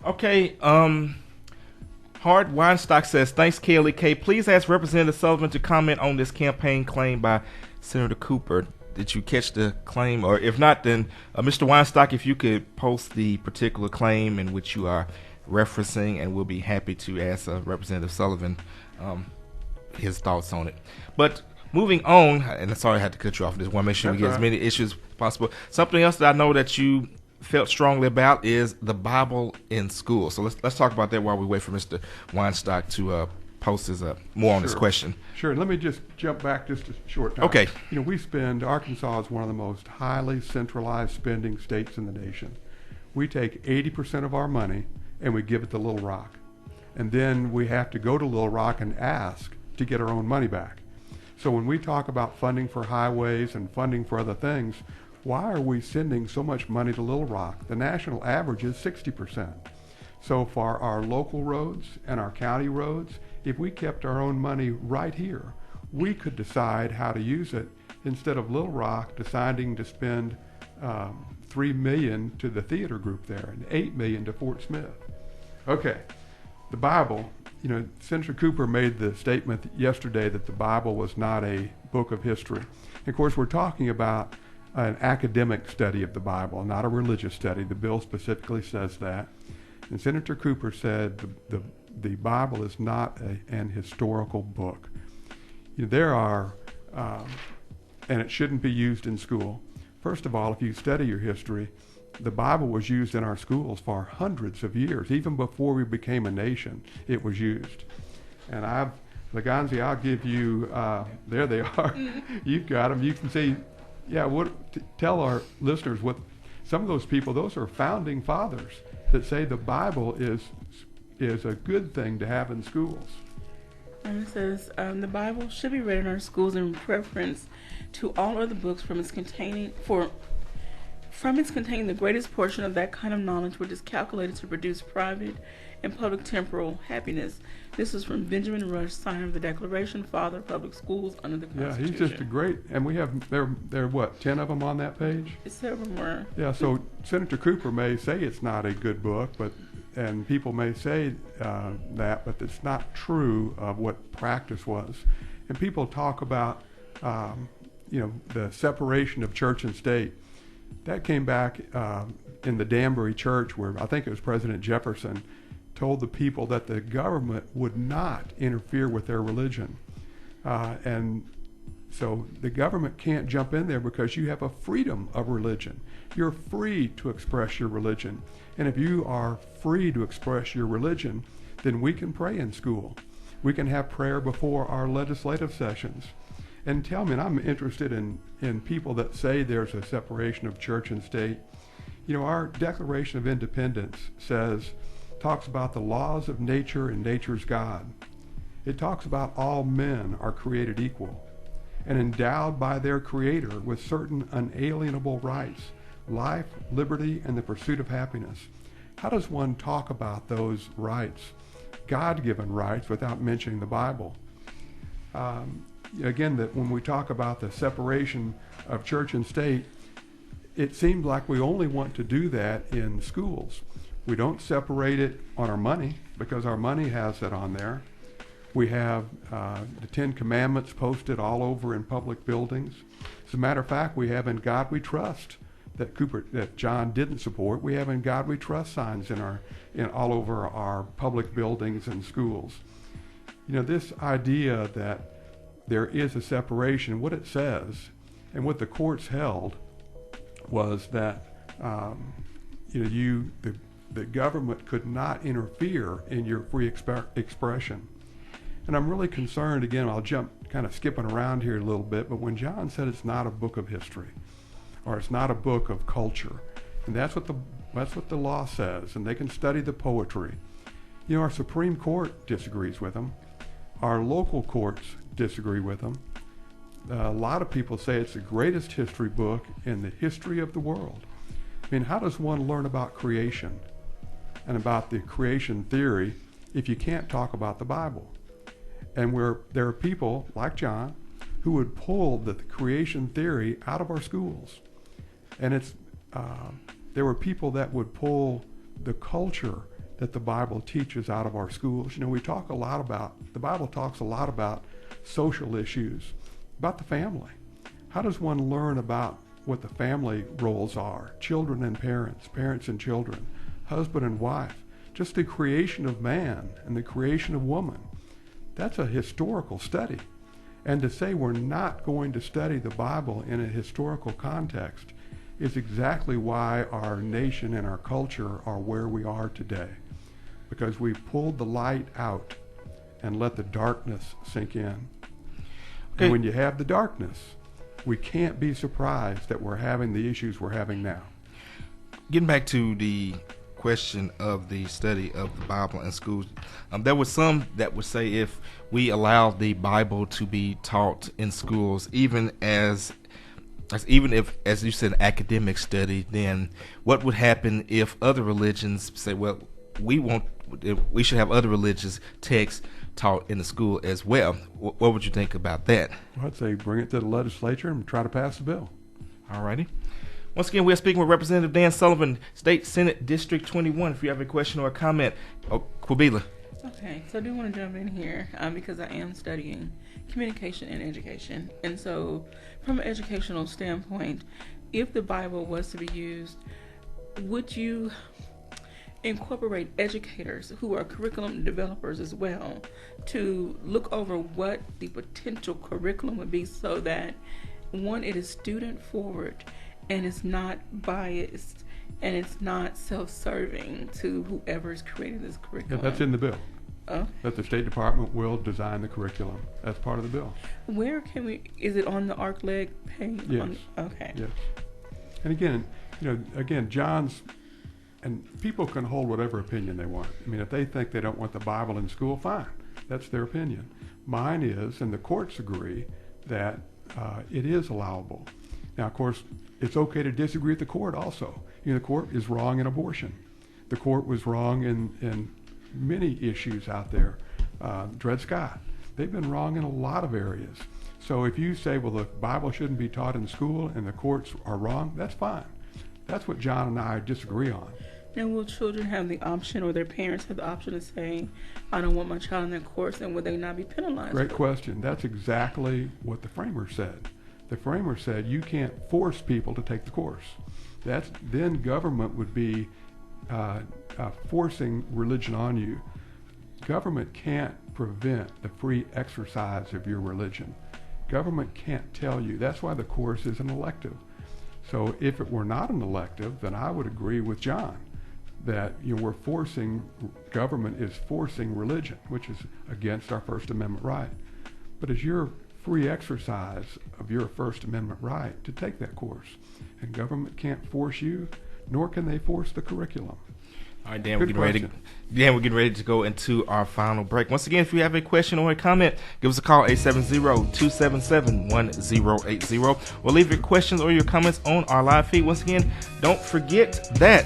Okay, Hard Weinstock says, thanks, KLEK. Please ask Representative Sullivan to comment on this campaign claim by Senator Cooper Did you catch the claim? Or if not, then Mr. Weinstock, if you could post the particular claim in which you are referencing, and we'll be happy to ask Representative Sullivan his thoughts on it. But moving on, and sorry I had to cut you off. I just want to make sure we get as many issues as possible. Something else that I know that you felt strongly about is the Bible in school. So let's talk about that while we wait for Mr. Weinstock to post his more on this question. Sure. Let me just jump back just a short time. Okay. Arkansas is one of the most highly centralized spending states in the nation. We take 80% of our money and we give it to Little Rock. And then we have to go to Little Rock and ask to get our own money back. So when we talk about funding for highways and funding for other things, why are we sending so much money to Little Rock? The national average is 60%. So for our local roads and our county roads, if we kept our own money right here, we could decide how to use it instead of Little Rock deciding to spend $3 million to the theater group there and $8 million to Fort Smith. Okay, the Bible, Senator Cooper made the statement yesterday that the Bible was not a book of history. And of course, we're talking about an academic study of the Bible, not a religious study. The bill specifically says that. And Senator Cooper said the Bible is not an historical book. There are, and it shouldn't be used in school. First of all, if you study your history, the Bible was used in our schools for hundreds of years. Even before we became a nation, it was used. And Laganzi, I'll give you, there they are. You've got them. You can see, tell our listeners what some of those people, those are founding fathers that say the Bible is a good thing to have in schools. And it says, the Bible should be read in our schools in preference to all other books from its containing the greatest portion of that kind of knowledge which is calculated to produce private and public temporal happiness. This is from Benjamin Rush, signer of the Declaration, father of public schools under the Constitution. Yeah, he's just a great, and we have, there are what, 10 of them on that page? Several more. Yeah, so Senator Cooper may say it's not a good book, and people may say that, but it's not true of what practice was. And people talk about, the separation of church and state. That came back in the Danbury Church, where I think it was President Jefferson told the people that the government would not interfere with their religion. And so the government can't jump in there because you have a freedom of religion. You're free to express your religion. And if you are free to express your religion, then we can pray in school. We can have prayer before our legislative sessions. And tell me, and I'm interested in people that say there's a separation of church and state. Our Declaration of Independence talks about the laws of nature and nature's God. It talks about all men are created equal and endowed by their Creator with certain unalienable rights, life, liberty, and the pursuit of happiness. How does one talk about those rights, God-given rights, without mentioning the Bible? Again, that when we talk about the separation of church and state, it seems like we only want to do that in schools. We don't separate it on our money because our money has it on there. We have the 10 Commandments posted all over in public buildings. As a matter of fact, we have In God We Trust that John didn't support. We have In God We Trust signs all over our public buildings and schools. This idea that there is a separation, what it says, and what the courts held was that the government could not interfere in your free expression. And I'm really concerned, again, I'll jump kind of skipping around here a little bit, but when John said it's not a book of history, or it's not a book of culture, and that's what the law says, and they can study the poetry. Our Supreme Court disagrees with them. Our local courts disagree with them. A lot of people say it's the greatest history book in the history of the world. How does one learn about creation and about the creation theory if you can't talk about the Bible? And there are people like John who would pull the creation theory out of our schools. And there were people that would pull the culture that the Bible teaches out of our schools. The Bible talks a lot about social issues, about the family, How does one learn about what the family roles are? Children and parents, parents and children, husband and wife, just the creation of man and the creation of woman. That's a historical study. And to say we're not going to study the Bible in a historical context is exactly why our nation and our culture are where we are today. Because we pulled the light out and let the darkness sink in. Okay. And when you have the darkness, we can't be surprised that we're having the issues we're having now. Getting back to the question of the study of the Bible in schools, there was some that would say if we allow the Bible to be taught in schools, even if, as you said, academic study, then what would happen if other religions say, well, we should have other religious texts taught in the school as well? What would you think about that? Well, I'd say bring it to the legislature and try to pass the bill. All righty. Once again, we are speaking with Representative Dan Sullivan, State Senate District 21. If you have a question or a comment, Quabila. Okay, so I do want to jump in here because I am studying communication and education. And so from an educational standpoint, if the Bible was to be used, would you incorporate educators who are curriculum developers as well to look over what the potential curriculum would be so that, one, it is student forward and it's not biased and it's not self-serving to whoever is creating this curriculum? Yeah, that's in the bill. Oh. That the State Department will design the curriculum. That's part of the bill. Where can we, is it on the ArcLeg page? Yes. Okay. Yes. And again, John's, and people can hold whatever opinion they want. I mean, if they think they don't want the Bible in school, fine. That's their opinion. Mine is, and the courts agree, that it is allowable. Now, of course, it's okay to disagree with the court also. The court is wrong in abortion. The court was wrong in many issues out there. Dred Scott. They've been wrong in a lot of areas. So if you say, well, the Bible shouldn't be taught in school and the courts are wrong, that's fine. That's what John and I disagree on. Now, will children have the option, or their parents have the option to say, I don't want my child in that course, and would they not be penalized? Great question. That's exactly what the framers said. The framers said you can't force people to take the course. Then government would be forcing religion on you. Government can't prevent the free exercise of your religion. Government can't tell you. That's why the course is an elective. So if it were not an elective, then I would agree with John that government is forcing religion, which is against our First Amendment right. But it's your free exercise of your First Amendment right to take that course. And government can't force you, nor can they force the curriculum. All right, Dan, we're getting ready to go into our final break. Once again, if you have a question or a comment, give us a call, 870-277-1080. We'll leave your questions or your comments on our live feed. Once again, don't forget that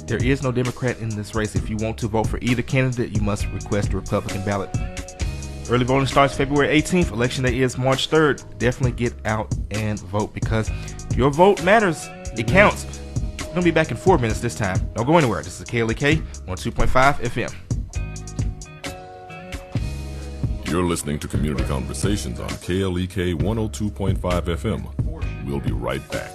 there is no Democrat in this race. If you want to vote for either candidate, you must request a Republican ballot. Early voting starts February 18th. Election day is March 3rd. Definitely get out and vote because your vote matters. It counts. We're going to be back in 4 minutes this time. Don't go anywhere. This is KLEK 102.5 FM. You're listening to Community Conversations on KLEK 102.5 FM. We'll be right back.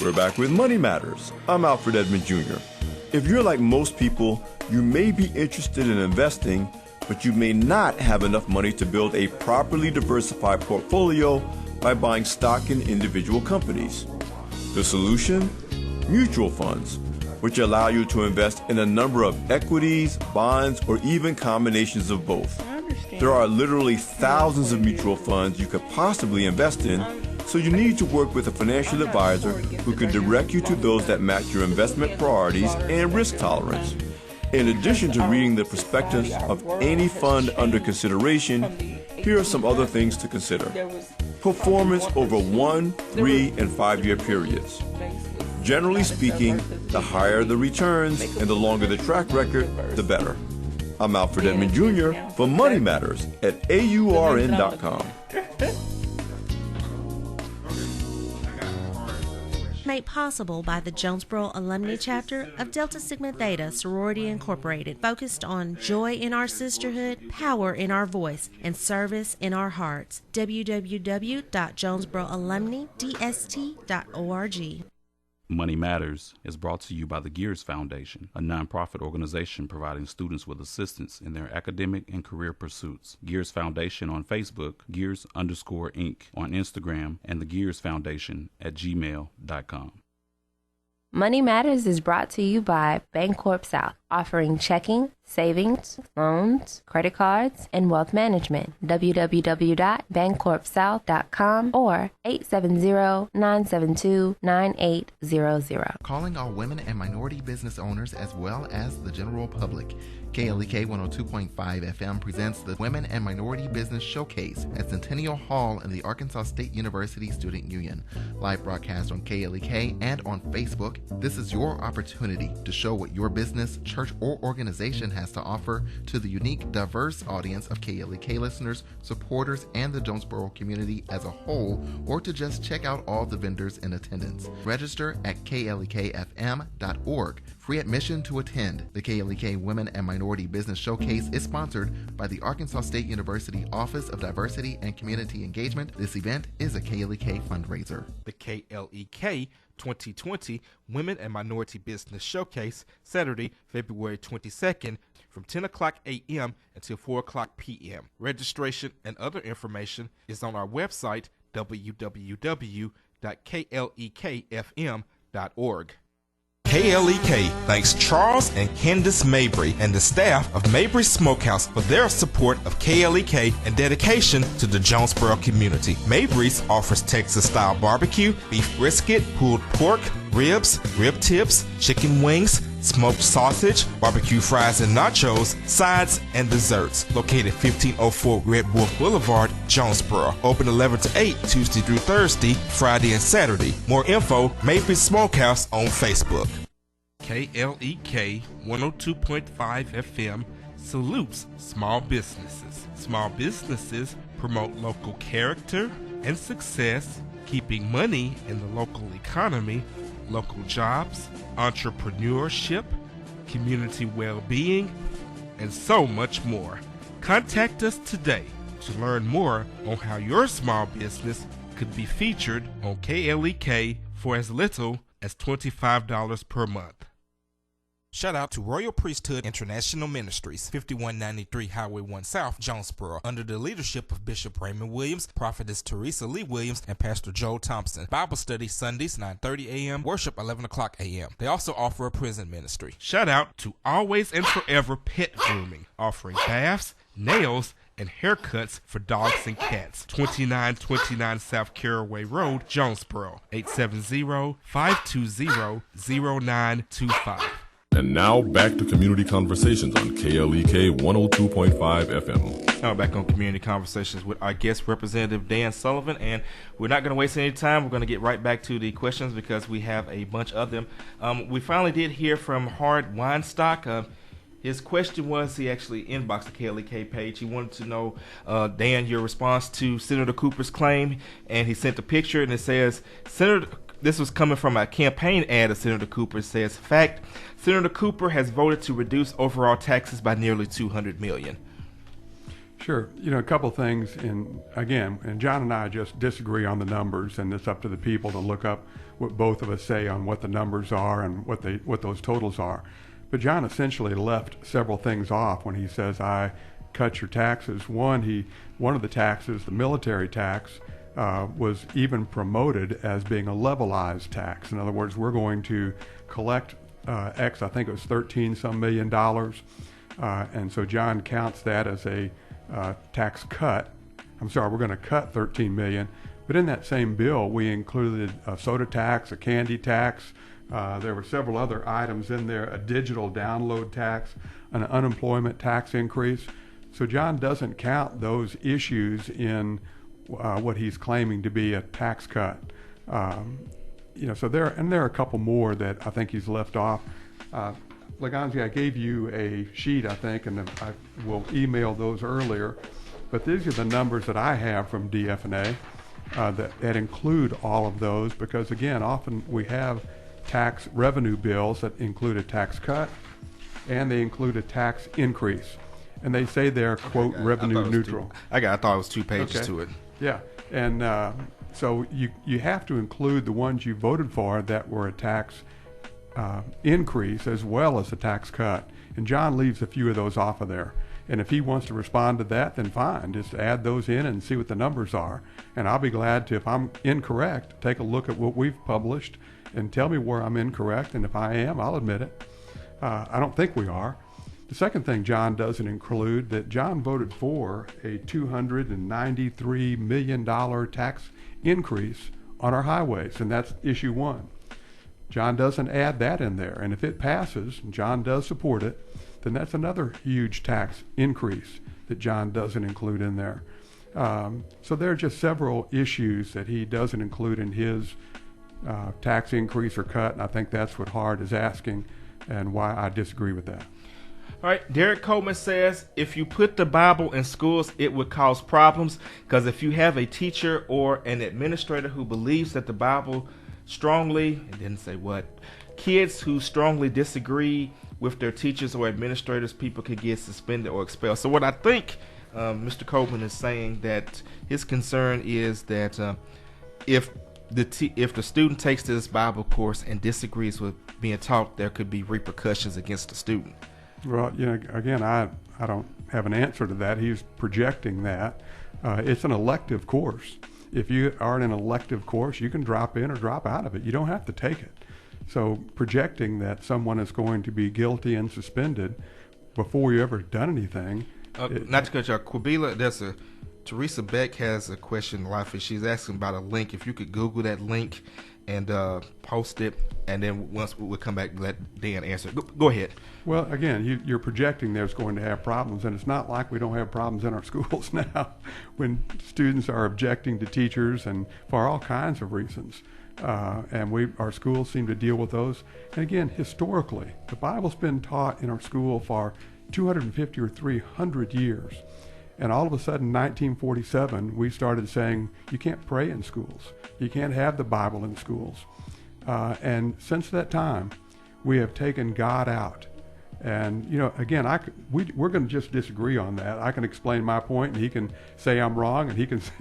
We're back with Money Matters. I'm Alfred Edmond Jr. If you're like most people, you may be interested in investing, but you may not have enough money to build a properly diversified portfolio by buying stock in individual companies. The solution? Mutual funds, which allow you to invest in a number of equities, bonds, or even combinations of both. There are literally thousands of mutual funds you could possibly invest in, so you need to work with a financial advisor who can direct you to those that match your investment priorities and risk tolerance. In addition to reading the prospectus of any fund under consideration, here are some other things to consider. Performance over 1, 3, and 5-year periods. Generally speaking, the higher the returns and the longer the track record, the better. I'm Alfred Edmond Jr. for Money Matters at AURN.com. Made possible by the Jonesboro Alumni Chapter of Delta Sigma Theta Sorority Incorporated, focused on joy in our sisterhood, power in our voice, and service in our hearts. www.jonesboroalumnidst.org. Money Matters is brought to you by the Gears Foundation, a nonprofit organization providing students with assistance in their academic and career pursuits. Gears Foundation on Facebook, Gears_Inc. on Instagram, and the Gears Foundation at gmail.com. Money Matters is brought to you by Bancorp South, offering checking, savings, loans, credit cards, and wealth management. www.bancorpsouth.com or 870-972-9800. Calling all women and minority business owners as well as the general public. KLEK 102.5 FM presents the Women and Minority Business Showcase at Centennial Hall in the Arkansas State University Student Union. Live broadcast on KLEK and on Facebook. This is your opportunity to show what your business, church, or organization has to offer to the unique, diverse audience of KLEK listeners, supporters, and the Jonesboro community as a whole, or to just check out all the vendors in attendance. Register at klekfm.org. Free admission to attend. The KLEK Women and Minority Business Showcase is sponsored by the Arkansas State University Office of Diversity and Community Engagement. This event is a KLEK fundraiser. The KLEK 2020 Women and Minority Business Showcase, Saturday, February 22nd, from 10 o'clock a.m. until 4 o'clock p.m. Registration and other information is on our website, www.klekfm.org. KLEK thanks Charles and Candace Mabry and the staff of Mabry Smokehouse for their support of KLEK and dedication to the Jonesboro community. Mabry's offers Texas-style barbecue, beef brisket, pulled pork, ribs, rib tips, chicken wings, smoked sausage, barbecue fries and nachos, sides, and desserts. Located 1504 Red Wolf Boulevard, Jonesboro. Open 11 to 8 Tuesday through Thursday, Friday and Saturday. More info, Mabry Smokehouse on Facebook. KLEK 102.5 FM salutes small businesses. Small businesses promote local character and success, keeping money in the local economy, local jobs, entrepreneurship, community well-being, and so much more. Contact us today to learn more on how your small business could be featured on KLEK for as little as $25 per month. Shout out to Royal Priesthood International Ministries, 5193 Highway 1 South, Jonesboro, under the leadership of Bishop Raymond Williams, Prophetess Teresa Lee Williams, and Pastor Joel Thompson. Bible study Sundays, 9:30 a.m., worship 11 o'clock a.m. They also offer a prison ministry. Shout out to Always and Forever Pet Grooming, offering baths, nails, and haircuts for dogs and cats. 2929 South Caraway Road, Jonesboro, 870-520-0925. And now back to Community Conversations on KLEK 102.5 FM. Now back on Community Conversations with our guest representative Dan Sullivan, and we're not going to waste any time. We're going to get right back to the questions because we have a bunch of them. We finally did hear from Hard Weinstock. His question was, he actually inboxed the KLEK page. He wanted to know, Dan, your response to Senator Cooper's claim, and he sent a picture, and it says, this was coming from a campaign ad of Senator Cooper. It says, fact, Senator Cooper has voted to reduce overall taxes by nearly $200 million. Sure. You know, a couple things, and John and I just disagree on the numbers, and it's up to the people to look up what both of us say on what the numbers are and what those totals are. But John essentially left several things off when he says, I cut your taxes. One of the taxes, the military tax, was even promoted as being a levelized tax. In other words, we're going to collect X, I think it was $13 million, and so John counts that as a tax cut. I'm sorry, we're going to cut $13 million, but in that same bill we included a soda tax, a candy tax. There were several other items in there, a digital download tax, an unemployment tax increase. So John doesn't count those issues in what he's claiming to be a tax cut. So there are a couple more that I think he's left off. Laganzi, I gave you a sheet, I think, and I will email those earlier. But these are the numbers that I have from DFNA. that include all of those, because again, often we have tax revenue bills that include a tax cut and they include a tax increase. And they say they're, quote, revenue neutral. I thought it was 2 pages to it. Yeah. And so you have to include the ones you voted for that were a tax increase as well as a tax cut. And John leaves a few of those off of there. And if he wants to respond to that, then fine. Just add those in and see what the numbers are. And I'll be glad to, if I'm incorrect, take a look at what we've published and tell me where I'm incorrect. And if I am, I'll admit it. I don't think we are. The second thing John doesn't include, that John voted for a $293 million tax increase on our highways, and that's issue 1. John doesn't add that in there, and if it passes, and John does support it, then that's another huge tax increase that John doesn't include in there. So there are just several issues that he doesn't include in his tax increase or cut, and I think that's what Hart is asking and why I disagree with that. All right, Derek Coleman says, if you put the Bible in schools, it would cause problems, because if you have a teacher or an administrator who believes that the Bible strongly, it didn't say what, kids who strongly disagree with their teachers or administrators, people could get suspended or expelled. So what I think Mr. Coleman is saying, that his concern is that if the student takes this Bible course and disagrees with being taught, there could be repercussions against the student. Well, again, I don't have an answer to that. He's projecting that. It's an elective course. If you are in an elective course, you can drop in or drop out of it. You don't have to take it. So projecting that someone is going to be guilty and suspended before you ever done anything. Not to cut you off, Quabila, Teresa Beck has a question live. She's asking about a link. If you could Google that link and post it, and then once we'll come back and let Dan answer. Go ahead. Well, again, you're projecting there's going to have problems, and it's not like we don't have problems in our schools now when students are objecting to teachers and for all kinds of reasons. And our schools seem to deal with those. And again, historically, the Bible's been taught in our school for 250 or 300 years. And all of a sudden, 1947, we started saying, you can't pray in schools. You can't have the Bible in schools. And since that time, we have taken God out. And, again, we're going to just disagree on that. I can explain my point, and he can say I'm wrong, and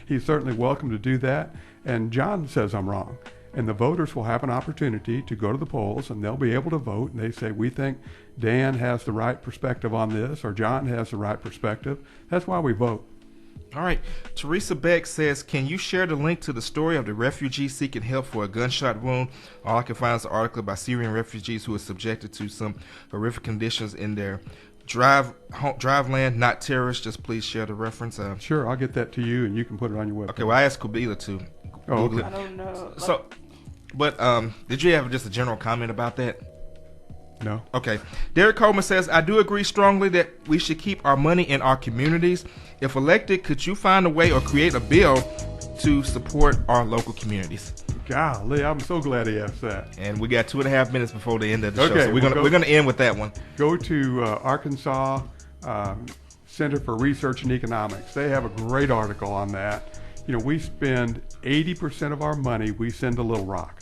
he's certainly welcome to do that. And John says I'm wrong. And the voters will have an opportunity to go to the polls, and they'll be able to vote. And they say, we think Dan has the right perspective on this, or John has the right perspective. That's why we vote. All right. Teresa Beck says, can you share the link to the story of the refugee seeking help for a gunshot wound? All I can find is an article about Syrian refugees who are subjected to some horrific conditions in their drive land, not terrorists. Just please share the reference. Sure, I'll get that to you, and you can put it on your website. Okay, well, I asked Kubila to Google it. I don't know. So, but did you have just a general comment about that? No. Okay. Derek Coleman says, I do agree strongly that we should keep our money in our communities. If elected, could you find a way or create a bill to support our local communities? Golly, I'm so glad he asked that. And we got 2.5 minutes before the end of the show, so we're we'll gonna end with that one. Go to Arkansas Center for Research and Economics. They have a great article on that. We spend 80% of our money we send to Little Rock.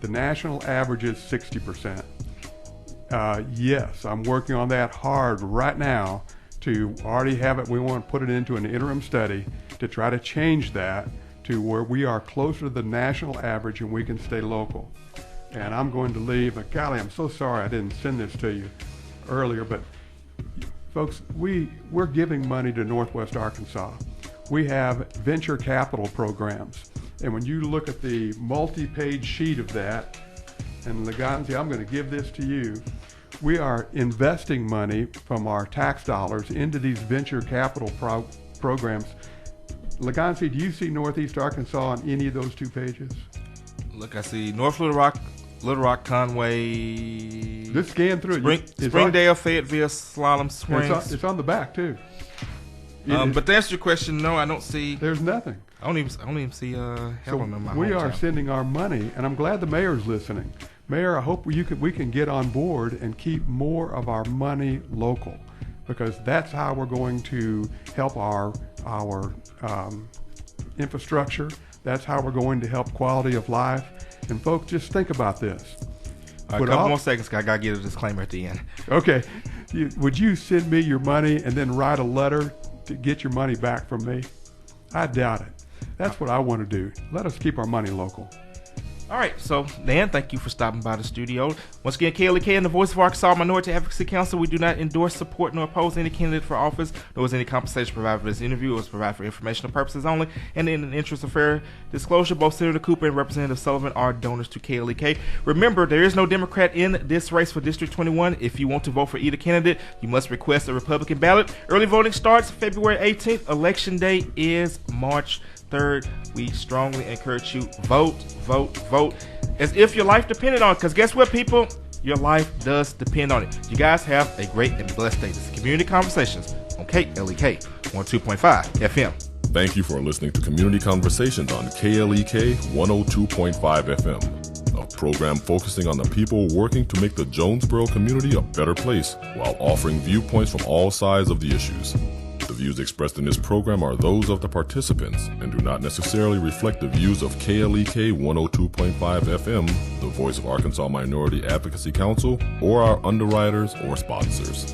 The national average is 60%. Yes, I'm working on that hard right now to already have it. We want to put it into an interim study to try to change that to where we are closer to the national average and we can stay local. And I'm going to leave, but golly, I'm so sorry I didn't send this to you earlier, but folks, we're giving money to Northwest Arkansas. We have venture capital programs. And when you look at the multi-page sheet of that, and Leganzi, I'm going to give this to you. We are investing money from our tax dollars into these venture capital programs. Leganzi, do you see Northeast Arkansas on any of those 2 pages? Look, I see North Little Rock, Conway. Just scan through it. Springdale, Fayetteville, Slalom Springs. It's on the back too. But to answer your question, no, I don't see. There's nothing. I don't even see Helen in my We hometown. are sending our money, and I'm glad the mayor's listening. Mayor, I hope we can get on board and keep more of our money local, because that's how we're going to help our infrastructure. That's how we're going to help quality of life. And folks, just think about this. A couple more seconds, I got to get a disclaimer at the end. Okay. Would you send me your money and then write a letter to get your money back from me? I doubt it. That's what I want to do. Let us keep our money local. All right, so Dan, thank you for stopping by the studio. Once again, KLEK and the Voice of Arkansas Minority Advocacy Council, we do not endorse, support, nor oppose any candidate for office, nor is any compensation provided for this interview. It was provided for informational purposes only, and in the interest of fair disclosure, both Senator Cooper and Representative Sullivan are donors to KLEK. Remember, there is no Democrat in this race for District 21. If you want to vote for either candidate, you must request a Republican ballot. Early voting starts February 18th. Election day is March 3rd. We strongly encourage you, vote, vote, vote, as if your life depended on it. Because guess what, people? Your life does depend on it. You guys have a great and blessed day. This is Community Conversations on KLEK 102.5 FM. Thank you for listening to Community Conversations on KLEK 102.5 FM, a program focusing on the people working to make the Jonesboro community a better place while offering viewpoints from all sides of the issues. The views expressed in this program are those of the participants and do not necessarily reflect the views of KLEK 102.5 FM, the Voice of Arkansas Minority Advocacy Council, or our underwriters or sponsors.